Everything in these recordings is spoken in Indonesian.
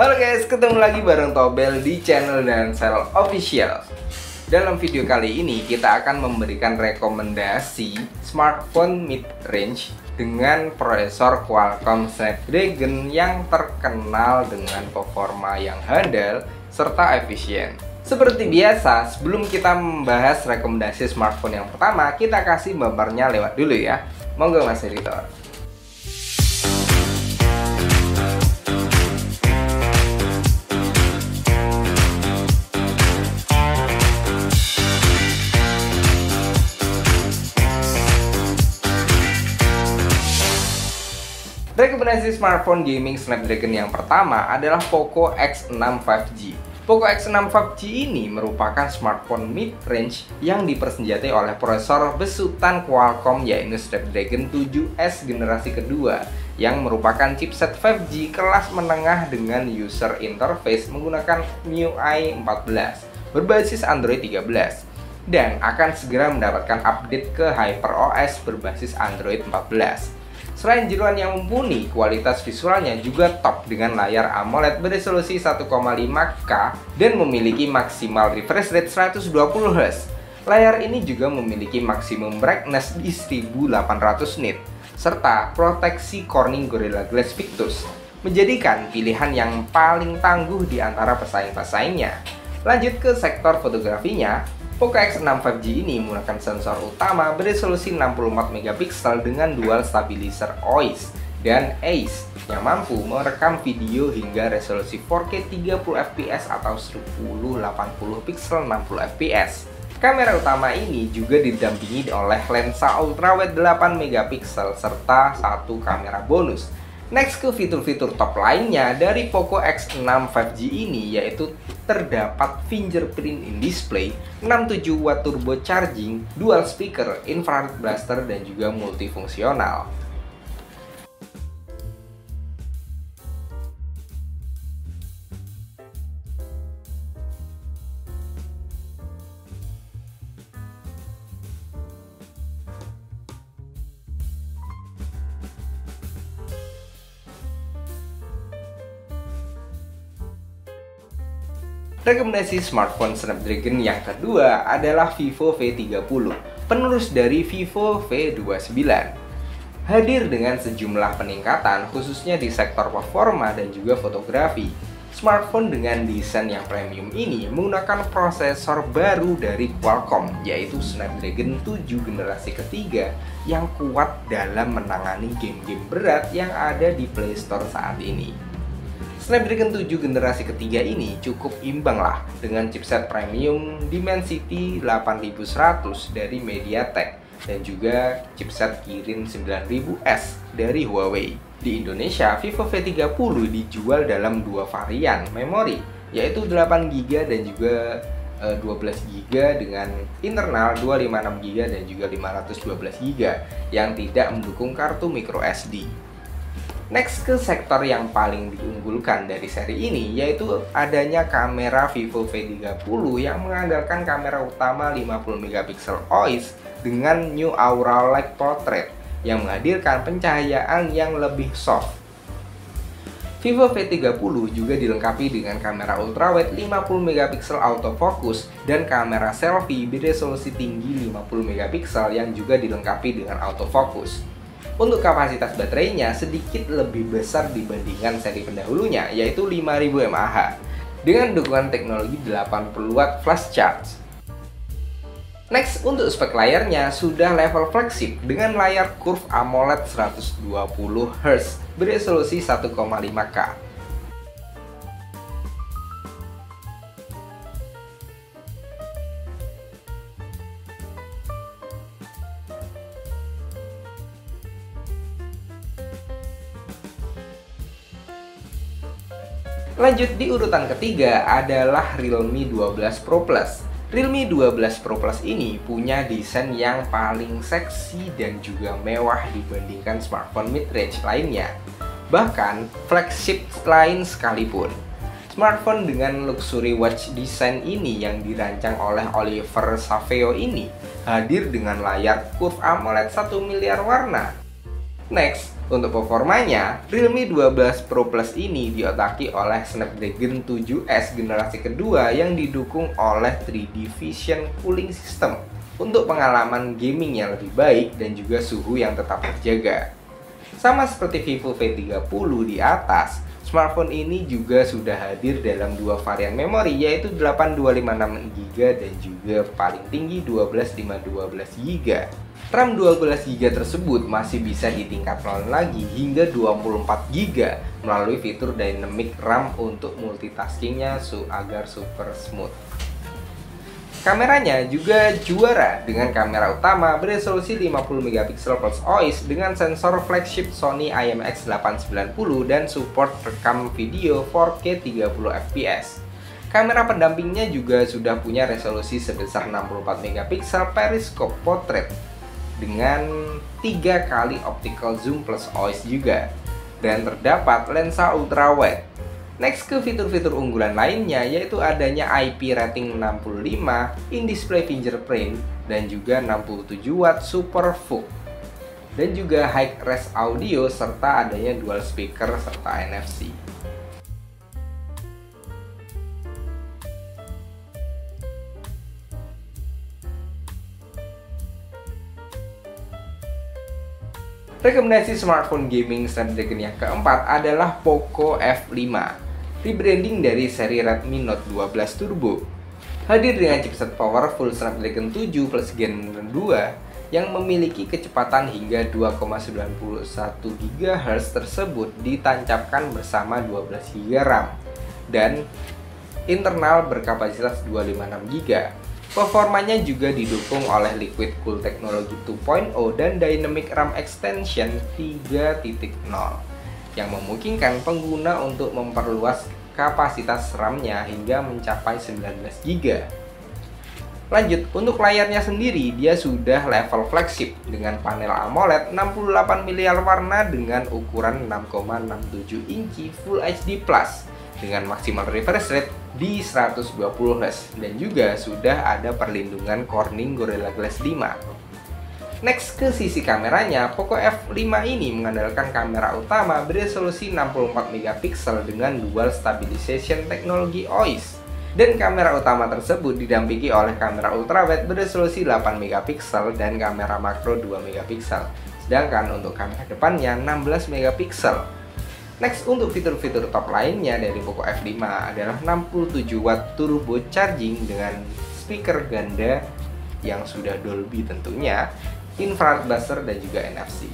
Halo guys, ketemu lagi bareng Tobel di channel Dansel Official. Dalam video kali ini kita akan memberikan rekomendasi smartphone mid-range dengan prosesor Qualcomm Snapdragon yang terkenal dengan performa yang handal serta efisien. Seperti biasa, sebelum kita membahas rekomendasi smartphone yang pertama, kita kasih bumpernya lewat dulu ya. Monggo Mas Editor. Rekomendasi smartphone gaming Snapdragon yang pertama adalah Poco X6 5G. Poco X6 5G ini merupakan smartphone mid-range yang dipersenjatai oleh prosesor besutan Qualcomm yaitu Snapdragon 7S generasi kedua yang merupakan chipset 5G kelas menengah dengan user interface menggunakan MIUI 14 berbasis Android 13 dan akan segera mendapatkan update ke HyperOS berbasis Android 14. Selain jeruan yang mumpuni, kualitas visualnya juga top dengan layar AMOLED beresolusi 1,5K dan memiliki maksimal refresh rate 120Hz. Layar ini juga memiliki maksimum brightness di 1800 nit, serta proteksi Corning Gorilla Glass Victus, menjadikan pilihan yang paling tangguh di antara pesaing-pesaingnya. Lanjut ke sektor fotografinya, Poco X6 5G ini menggunakan sensor utama beresolusi 64MP dengan dual stabilizer OIS dan ACE yang mampu merekam video hingga resolusi 4K 30fps atau 1080p 60fps. Kamera utama ini juga didampingi oleh lensa ultrawide 8MP serta satu kamera bonus. Next ke fitur-fitur top lainnya dari Poco X6 5G ini yaitu terdapat fingerprint in display, 67W turbo charging, dual speaker, infrared blaster, dan juga multifungsional. Rekomendasi smartphone Snapdragon yang kedua adalah Vivo V30, penerus dari Vivo V29. Hadir dengan sejumlah peningkatan khususnya di sektor performa dan juga fotografi. Smartphone dengan desain yang premium ini menggunakan prosesor baru dari Qualcomm yaitu Snapdragon 7 generasi ketiga yang kuat dalam menangani game-game berat yang ada di Play Store saat ini. Snapdragon 7 generasi ketiga ini cukup imbang lah dengan chipset premium Dimensity 8100 dari MediaTek dan juga chipset Kirin 9000S dari Huawei. Di Indonesia, Vivo V30 dijual dalam dua varian memori, yaitu 8GB dan juga 12GB dengan internal 256GB dan juga 512GB yang tidak mendukung kartu microSD. Next ke sektor yang paling diunggulkan dari seri ini yaitu adanya kamera Vivo V30 yang mengandalkan kamera utama 50MP OIS dengan New Aura Light Portrait yang menghadirkan pencahayaan yang lebih soft. Vivo V30 juga dilengkapi dengan kamera ultrawide 50MP autofocus dan kamera selfie beresolusi tinggi 50MP yang juga dilengkapi dengan autofocus. Untuk kapasitas baterainya sedikit lebih besar dibandingkan seri pendahulunya yaitu 5000 mAh dengan dukungan teknologi 80W flash charge. Next, untuk spek layarnya sudah level flagship dengan layar curve AMOLED 120Hz beresolusi 1,5K. Lanjut di urutan ketiga adalah Realme 12 Pro Plus. Realme 12 Pro Plus ini punya desain yang paling seksi dan juga mewah dibandingkan smartphone mid-range lainnya. Bahkan flagship lain sekalipun. Smartphone dengan luxury watch design ini yang dirancang oleh Oliver Saveo ini hadir dengan layar curve AMOLED 1 miliar warna. Next, Untuk performanya, Realme 12 Pro Plus ini diotaki oleh Snapdragon 7S generasi kedua yang didukung oleh 3D Vision Cooling System untuk pengalaman gaming yang lebih baik dan juga suhu yang tetap terjaga. Sama seperti Vivo V30 di atas, smartphone ini juga sudah hadir dalam dua varian memori, yaitu 8256GB dan juga paling tinggi 12512GB. RAM 12GB tersebut masih bisa ditingkatkan lagi hingga 24GB melalui fitur Dynamic RAM untuk multitaskingnya agar super smooth. Kameranya juga juara dengan kamera utama beresolusi 50MP plus OIS dengan sensor flagship Sony IMX890 dan support rekam video 4K 30fps. Kamera pendampingnya juga sudah punya resolusi sebesar 64MP periscope portrait dengan 3 kali optical zoom plus OIS juga, dan terdapat lensa ultrawide. Next ke fitur-fitur unggulan lainnya, yaitu adanya IP rating 65, in-display fingerprint, dan juga 67W Super VOOC, dan juga high-res audio serta adanya dual speaker serta NFC. Rekomendasi smartphone gaming Snapdragon yang keempat adalah Poco F5, rebranding dari seri Redmi Note 12 Turbo. Hadir dengan chipset powerful Snapdragon 7 Plus Gen 2 yang memiliki kecepatan hingga 2,91 GHz tersebut ditancapkan bersama 12GB RAM dan internal berkapasitas 256GB. Performanya juga didukung oleh Liquid Cool Technology 2.0 dan Dynamic RAM Extension 3.0 yang memungkinkan pengguna untuk memperluas kapasitas RAM-nya hingga mencapai 19GB. Lanjut, untuk layarnya sendiri dia sudah level flagship dengan panel AMOLED 68 miliar warna dengan ukuran 6,67 inci Full HD Plus dengan maksimal refresh rate di 120Hz dan juga sudah ada perlindungan Corning Gorilla Glass 5. Next ke sisi kameranya, Poco F5 ini mengandalkan kamera utama beresolusi 64MP dengan dual stabilization teknologi OIS, dan kamera utama tersebut didampingi oleh kamera ultrawide beresolusi 8MP dan kamera makro 2MP, sedangkan untuk kamera depannya 16MP. Next, untuk fitur-fitur top lainnya dari Poco F5 adalah 67W turbo charging dengan speaker ganda yang sudah Dolby tentunya, infrared buzzer, dan juga NFC.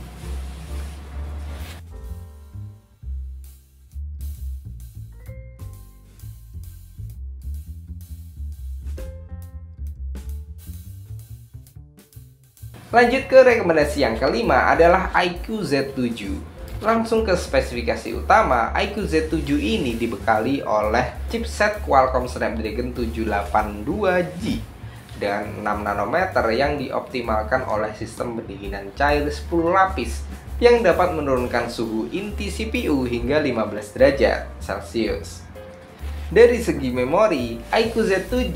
Lanjut ke rekomendasi yang kelima adalah iQOO Z7. Langsung ke spesifikasi utama, iQOO Z7 ini dibekali oleh chipset Qualcomm Snapdragon 782G dan 6nm yang dioptimalkan oleh sistem pendinginan cair 10 lapis yang dapat menurunkan suhu inti CPU hingga 15 derajat Celcius. Dari segi memori, iQOO Z7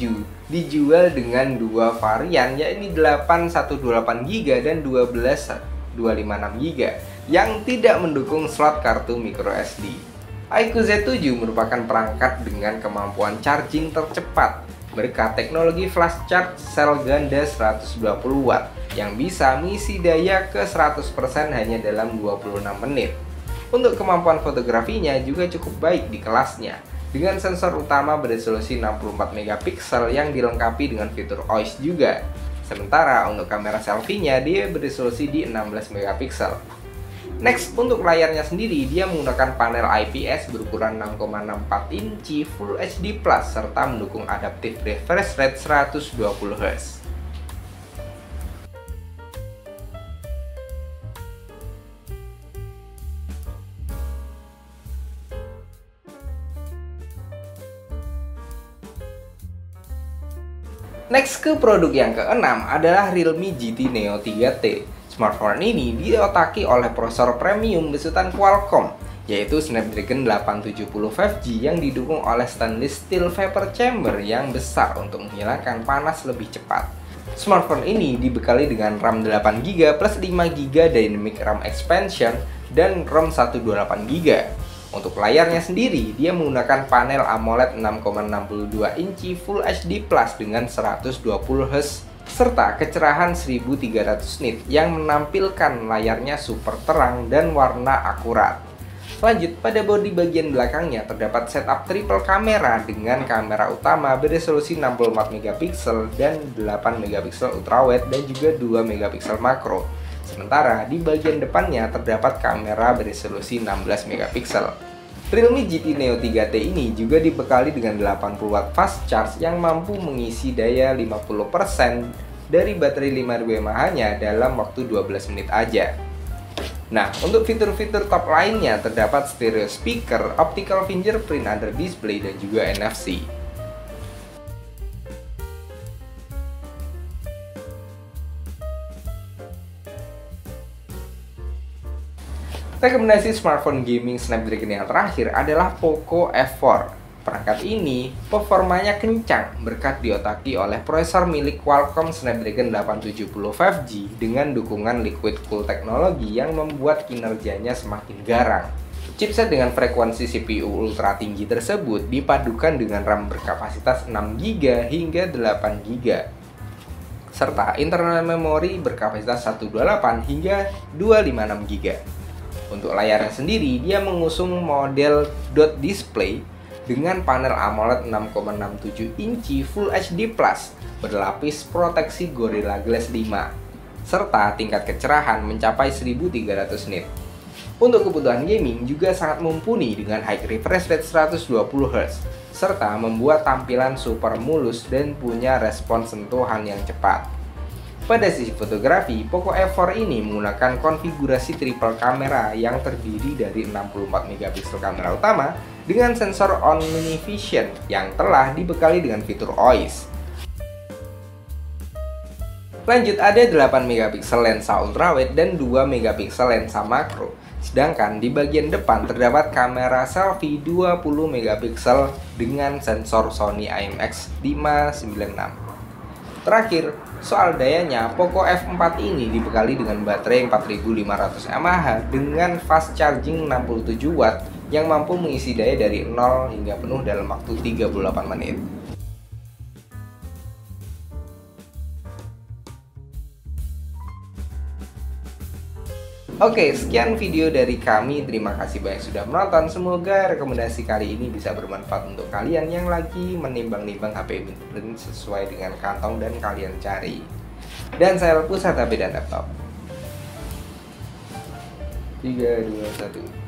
dijual dengan dua varian, yakni 818GB dan 256GB yang tidak mendukung slot kartu microSD. iQOO Z7 merupakan perangkat dengan kemampuan charging tercepat berkat teknologi flash charge sel ganda 120W yang bisa mengisi daya ke 100% hanya dalam 26 menit. Untuk kemampuan fotografinya juga cukup baik di kelasnya, dengan sensor utama beresolusi 64MP yang dilengkapi dengan fitur OIS juga. Sementara untuk kamera selfie-nya dia beresolusi di 16MP. Next, untuk layarnya sendiri dia menggunakan panel IPS berukuran 6,64 inci Full HD Plus serta mendukung adaptive refresh rate 120Hz. Next ke produk yang keenam adalah Realme GT Neo 3T. Smartphone ini diotaki oleh prosesor premium besutan Qualcomm, yaitu Snapdragon 870 5G yang didukung oleh stainless steel vapor chamber yang besar untuk menghilangkan panas lebih cepat. Smartphone ini dibekali dengan RAM 8GB plus 5GB Dynamic RAM Expansion dan ROM 128GB. Untuk layarnya sendiri, dia menggunakan panel AMOLED 6,62 inci Full HD Plus dengan 120Hz serta kecerahan 1300 nit yang menampilkan layarnya super terang dan warna akurat. Lanjut, pada bodi bagian belakangnya terdapat setup triple kamera dengan kamera utama beresolusi 64MP dan 8MP ultrawide dan juga 2MP makro. Sementara di bagian depannya terdapat kamera beresolusi 16MP. Realme GT Neo 3T ini juga dibekali dengan 80W fast charge yang mampu mengisi daya 50% dari baterai 5000 mAh-nya dalam waktu 12 menit aja. Nah, untuk fitur-fitur top lainnya terdapat stereo speaker, optical fingerprint under display, dan juga NFC. Rekomendasi smartphone gaming Snapdragon yang terakhir adalah Poco F4. Perangkat ini performanya kencang berkat diotaki oleh prosesor milik Qualcomm Snapdragon 870 5G dengan dukungan liquid cool teknologi yang membuat kinerjanya semakin garang. Chipset dengan frekuensi CPU ultra tinggi tersebut dipadukan dengan RAM berkapasitas 6GB hingga 8GB serta internal memori berkapasitas 128 hingga 256GB. Untuk layarnya sendiri, dia mengusung model dot display dengan panel AMOLED 6,67 inci Full HD Plus berlapis proteksi Gorilla Glass 5 serta tingkat kecerahan mencapai 1300 nit. Untuk kebutuhan gaming juga sangat mumpuni dengan high refresh rate 120Hz serta membuat tampilan super mulus dan punya respons sentuhan yang cepat. Pada sisi fotografi, Poco F4 ini menggunakan konfigurasi triple kamera yang terdiri dari 64MP kamera utama dengan sensor OmniVision yang telah dibekali dengan fitur OIS. Lanjut, ada 8MP lensa ultrawide dan 2MP lensa makro. Sedangkan di bagian depan terdapat kamera selfie 20MP dengan sensor Sony IMX596. Terakhir, soal dayanya, Poco F4 ini dibekali dengan baterai 4500 mAh dengan fast charging 67W yang mampu mengisi daya dari 0 hingga penuh dalam waktu 38 menit. Oke, sekian video dari kami. Terima kasih banyak sudah menonton. Semoga rekomendasi kali ini bisa bermanfaat untuk kalian yang lagi menimbang-nimbang HP bener sesuai dengan kantong dan kalian cari. Dan saya pusat HP dan laptop. 3, 2, 1.